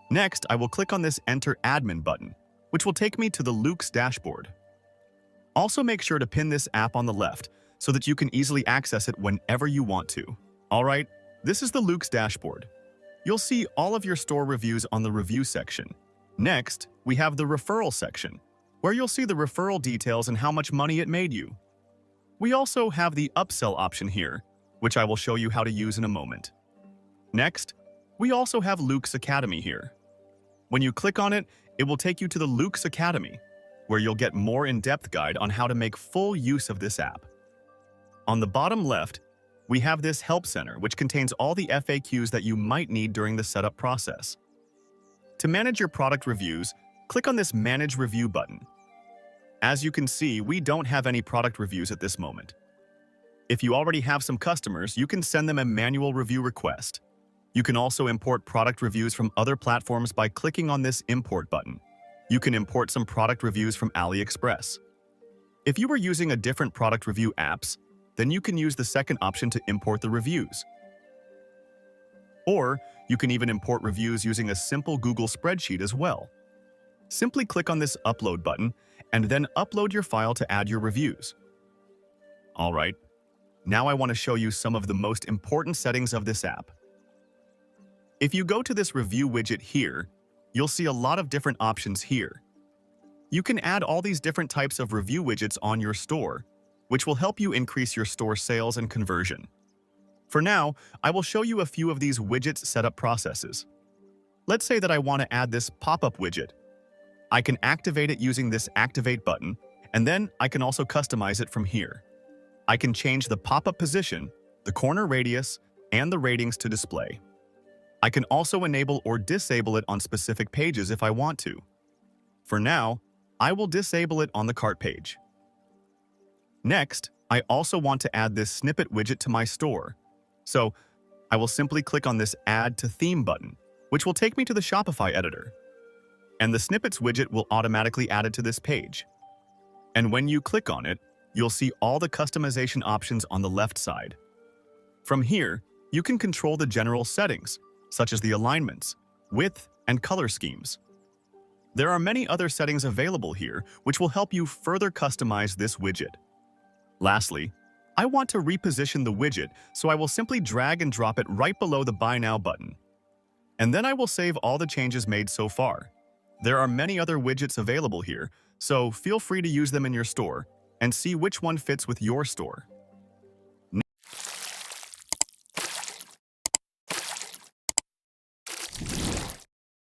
Next, I will click on this Enter Admin button, which will take me to the Loox dashboard. Also make sure to pin this app on the left so that you can easily access it whenever you want to. Alright, this is the Loox dashboard. You'll see all of your store reviews on the review section. Next, we have the referral section, where you'll see the referral details and how much money it made you. We also have the upsell option here, which I will show you how to use in a moment. Next, we also have Loox Academy here. When you click on it, it will take you to the Loox Academy, where you'll get more in-depth guide on how to make full use of this app. On the bottom left, we have this Help Center, which contains all the FAQs that you might need during the setup process. To manage your product reviews, click on this Manage Review button. As you can see, we don't have any product reviews at this moment. If you already have some customers, you can send them a manual review request. You can also import product reviews from other platforms by clicking on this Import button. You can import some product reviews from AliExpress. If you are using a different product review apps, then you can use the second option to import the reviews. Or you can even import reviews using a simple Google spreadsheet as well. Simply click on this Upload button and then upload your file to add your reviews. Alright, now I want to show you some of the most important settings of this app. If you go to this review widget here, you'll see a lot of different options here. You can add all these different types of review widgets on your store, which will help you increase your store sales and conversion. For now, I will show you a few of these widgets setup processes. Let's say that I want to add this pop-up widget. I can activate it using this Activate button, and then I can also customize it from here. I can change the pop-up position, the corner radius, and the ratings to display. I can also enable or disable it on specific pages if I want to. For now, I will disable it on the cart page. Next, I also want to add this snippet widget to my store. So, I will simply click on this Add to Theme button, which will take me to the Shopify editor. And the Snippets widget will automatically add it to this page. And when you click on it, you'll see all the customization options on the left side. From here, you can control the general settings, such as the alignments, width, and color schemes. There are many other settings available here, which will help you further customize this widget. Lastly, I want to reposition the widget, so I will simply drag and drop it right below the Buy Now button. And then I will save all the changes made so far. There are many other widgets available here, so feel free to use them in your store and see which one fits with your store.